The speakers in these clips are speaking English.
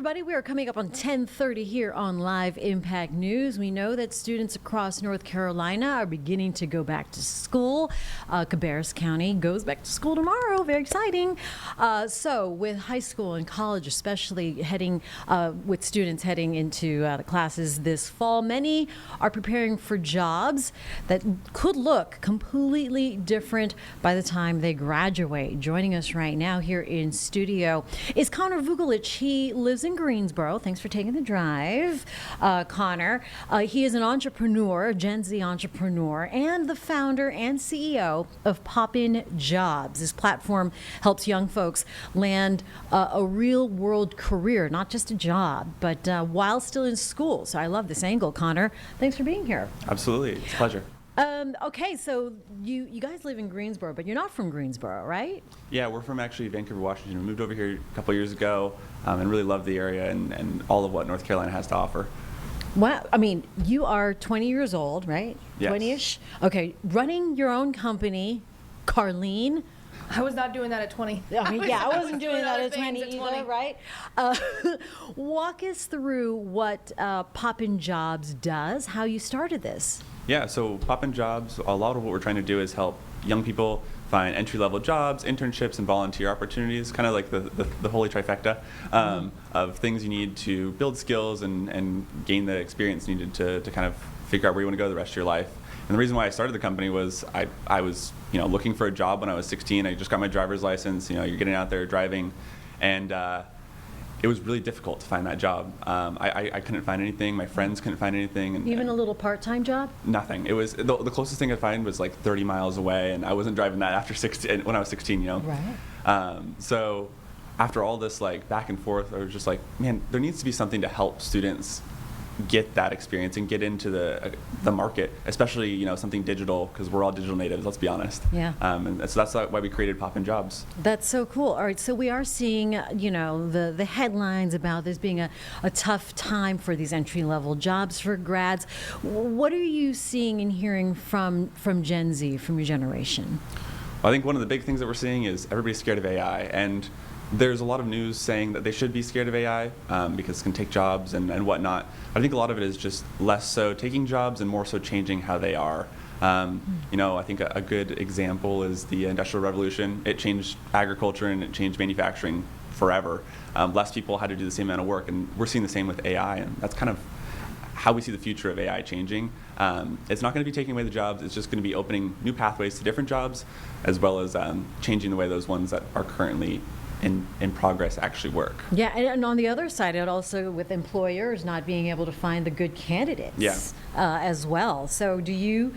everybody. We are coming up on 10:30 here on Live Impact News. We know that students across North Carolina are beginning to go back to school. Cabarrus County goes back to school tomorrow. Very exciting. So with high school and college, especially with students heading into the classes this fall, many are preparing for jobs that could look completely different by the time they graduate. Joining us right now here in studio is Connor Vugelich. He lives in Greensboro. Thanks for taking the drive, Connor. He is an entrepreneur, a Gen Z entrepreneur, and the founder and CEO of Poppin Jobs. This platform helps young folks land a real-world career, not just a job, but while still in school. So I love this angle, Connor. Thanks for being here. Absolutely. It's a pleasure. Okay, so you guys live in Greensboro, but you're not from Greensboro, right? Yeah, we're from actually Vancouver, Washington. We moved over here a couple years ago and really love the area and all of what North Carolina has to offer. Wow. I mean, you are 20 years old, right? Yes. 20-ish? Okay, running your own company, Carlene. I was not doing that at 20. I mean, I wasn't doing that at 20 at either, 20. right? Walk us through what Poppin Jobs does, how you started this. Yeah, so Poppin Jobs, a lot of what we're trying to do is help young people find entry-level jobs, internships, and volunteer opportunities, kind of like the holy trifecta of things you need to build skills and gain the experience needed to kind of figure out where you want to go the rest of your life. And the reason why I started the company was I was looking for a job when I was 16. I just got my driver's license. You're getting out there driving, and it was really difficult to find that job. I couldn't find anything. My friends couldn't find anything. And Even a little part-time job? Nothing. It was the closest thing I find was like 30 miles away, and I wasn't driving that after 16 when I was 16. Right. So after all this back and forth, I was just like, man, there needs to be something to help students get that experience and get into the market, especially something digital, because we're all digital natives, let's be honest. Yeah. And so that's why we created Poppin Jobs. That's so cool. All right, so we are seeing the headlines about this being a tough time for these entry-level jobs for grads. What are you seeing and hearing from Gen Z, from your generation? Well, I think one of the big things that we're seeing is everybody's scared of AI, and there's a lot of news saying that they should be scared of AI because it can take jobs and whatnot. I think a lot of it is just less so taking jobs and more so changing how they are. I think a good example is the Industrial Revolution. It changed agriculture and it changed manufacturing forever. Less people had to do the same amount of work, and we're seeing the same with AI, and that's kind of how we see the future of AI changing. It's not going to be taking away the jobs, it's just going to be opening new pathways to different jobs, as well as changing the way those ones that are currently in progress actually work. Yeah, and on the other side, it also with employers not being able to find the good candidates as well. So do you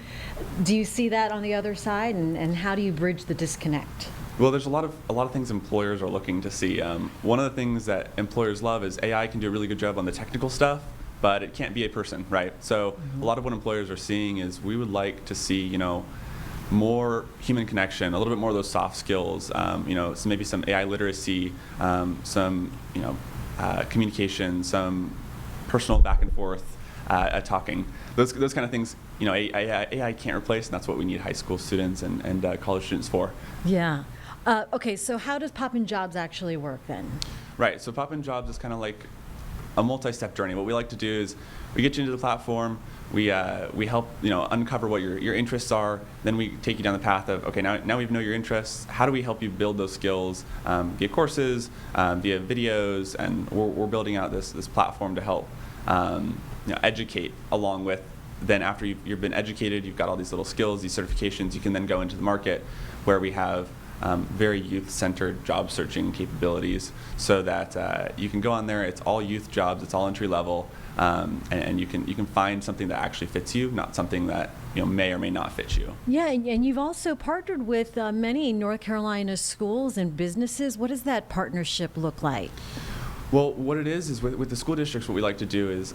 see that on the other side, and how do you bridge the disconnect? Well, there's a lot of things employers are looking to see. One of the things that employers love is AI can do a really good job on the technical stuff, but it can't be a person, right? So a lot of what employers are seeing is we would like to see, more human connection, a little bit more of those soft skills, so maybe some AI literacy, some communication, some personal back and forth talking. Those kind of things, AI can't replace, and that's what we need high school students and college students for. Yeah. Okay, so how does Poppin Jobs actually work then? Right, so Poppin Jobs is kind of like a multi-step journey. What we like to do is we get you into the platform, we help uncover what your interests are, then we take you down the path of, okay, now we know your interests, how do we help you build those skills via courses, via videos, and we're building out this platform to help educate along with, then after you've been educated, you've got all these little skills, these certifications, you can then go into the market where we have very youth-centered job searching capabilities, so that you can go on there. It's all youth jobs. It's all entry level, and you can find something that actually fits you, not something that may or may not fit you. Yeah, and you've also partnered with many North Carolina schools and businesses. What does that partnership look like? Well, what it is with the school districts, what we like to do is,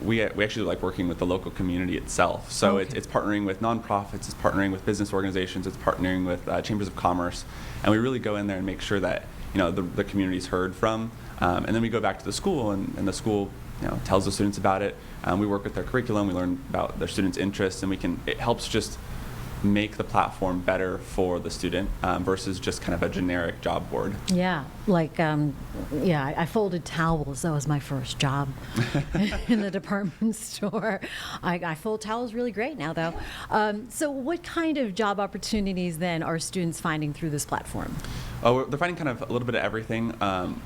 we actually like working with the local community itself. So okay. it's partnering with nonprofits, it's partnering with business organizations, it's partnering with chambers of commerce, and we really go in there and make sure that the community's heard from, and then we go back to the school, and the school tells the students about it. We work with their curriculum, we learn about their students' interests, and it helps just make the platform better for the student versus just kind of a generic job board. Yeah, like, I folded towels. That was my first job in the department store. I fold towels really great now, though. So what kind of job opportunities then are students finding through this platform? Oh, they're finding kind of a little bit of everything.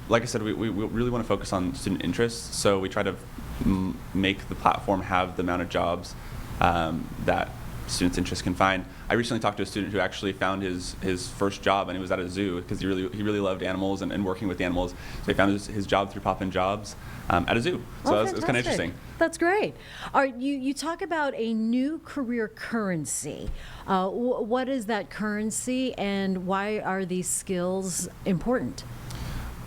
Like I said, we really want to focus on student interests, so we try to make the platform have the amount of jobs that students' interest can find. I recently talked to a student who actually found his first job, and it was at a zoo because he really loved animals and working with animals. So he found his job through Poppin Jobs at a zoo. So it was kind of interesting. That's great. You talk about a new career currency. What is that currency, and why are these skills important?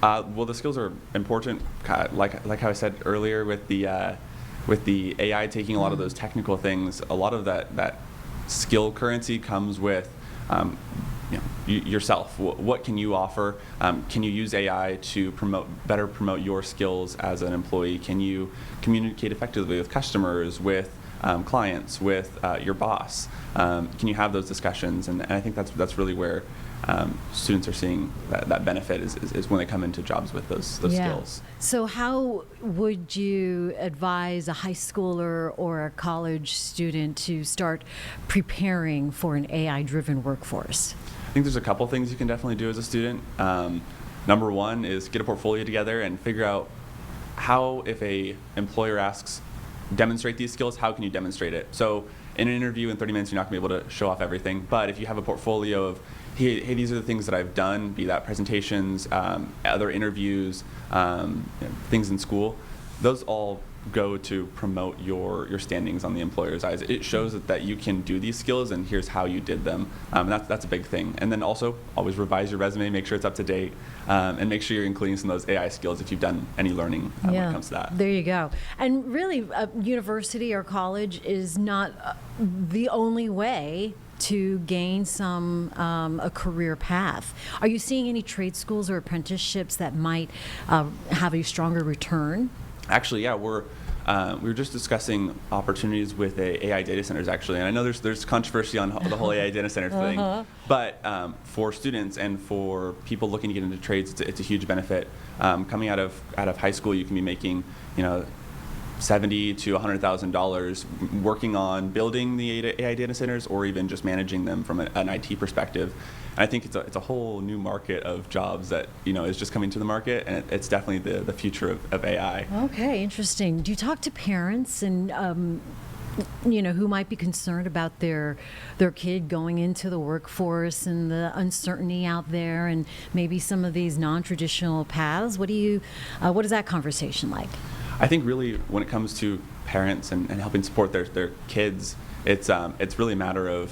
Well, the skills are important, like how I said earlier, with the AI taking a lot of those technical things. A lot of that skill currency comes with yourself. What can you offer? Can you use AI to better promote your skills as an employee? Can you communicate effectively with customers, with clients, with your boss? Can you have those discussions? And I think that's really where students are seeing that benefit is when they come into jobs with those skills. So how would you advise a high schooler or a college student to start preparing for an AI-driven workforce? I think there's a couple things you can definitely do as a student. Number one is get a portfolio together and figure out how, if a employer asks, demonstrate these skills, how can you demonstrate it? So in an interview in 30 minutes, you're not going to be able to show off everything. But if you have a portfolio of, hey, these are the things that I've done, be that presentations, other interviews, things in school, those all go to promote your standings on the employer's eyes. It shows that you can do these skills, and here's how you did them. And that's a big thing. And then also always revise your resume, make sure it's up to date, and make sure you're including some of those AI skills if you've done any learning when it comes to that. There you go. And really, university or college is not the only way to gain a career path. Are you seeing any trade schools or apprenticeships that might have a stronger return? Actually, yeah, we were just discussing opportunities with AI data centers, actually, and I know there's controversy on the whole AI data center thing, but for students and for people looking to get into trades, it's a huge benefit. Coming out of high school, you can be making, $70,000 to $100,000 working on building the AI data centers, or even just managing them from an IT perspective. And I think it's a whole new market of jobs that is just coming to the market, and it's definitely the future of AI. Okay, interesting. Do you talk to parents and who might be concerned about their kid going into the workforce and the uncertainty out there, and maybe some of these non-traditional paths? What is that conversation like? I think really when it comes to parents and helping support their kids, it's really a matter of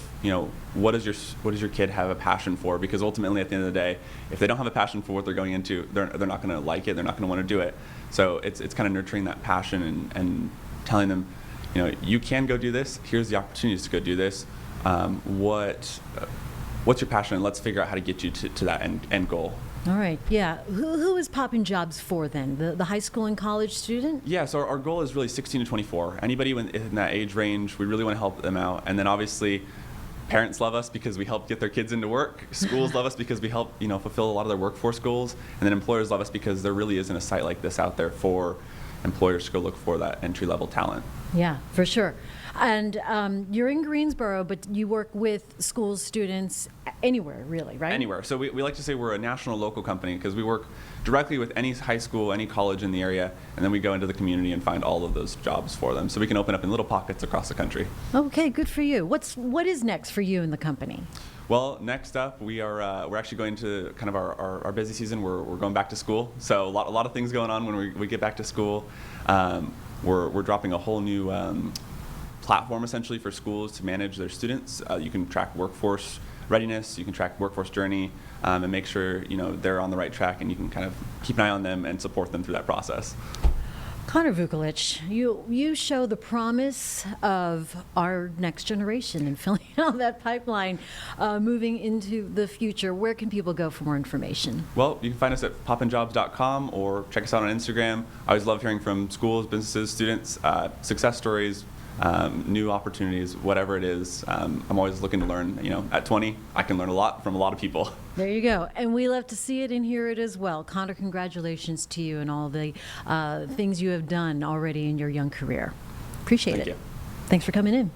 what does your kid have a passion for? Because ultimately at the end of the day, if they don't have a passion for what they're going into, they're not going to like it. They're not going to want to do it. So it's kind of nurturing that passion and telling them, you can go do this. Here's the opportunities to go do this. What's your passion? And let's figure out how to get you to that end goal. All right. Yeah. Who is Poppin Jobs for then? The high school and college student? Yeah. So our goal is really 16 to 24. Anybody in that age range, we really want to help them out. And then obviously, parents love us because we help get their kids into work. Schools love us because we help fulfill a lot of their workforce goals. And then employers love us because there really isn't a site like this out there for employers to go look for that entry-level talent. Yeah, for sure. And you're in Greensboro, but you work with school students anywhere, really, right? Anywhere. So we like to say we're a national local company because we work directly with any high school, any college in the area, and then we go into the community and find all of those jobs for them. So we can open up in little pockets across the country. Okay, good for you. What is next for you in the company? Well, next up, we're actually going to kind of our busy season. We're going back to school, so a lot of things going on when we get back to school. We're dropping a whole new platform essentially for schools to manage their students. You can track workforce readiness, you can track workforce journey, and make sure they're on the right track, and you can kind of keep an eye on them and support them through that process. Connor Vukolich, you show the promise of our next generation and filling out that pipeline, moving into the future. Where can people go for more information? Well, you can find us at poppinjobs.com or check us out on Instagram. I always love hearing from schools, businesses, students, success stories, new opportunities, whatever it is. I'm always looking to learn. At 20, I can learn a lot from a lot of people. There you go. And we love to see it and hear it as well. Connor, congratulations to you and all the things you have done already in your young career. Appreciate Thank it. you. Thanks for coming in.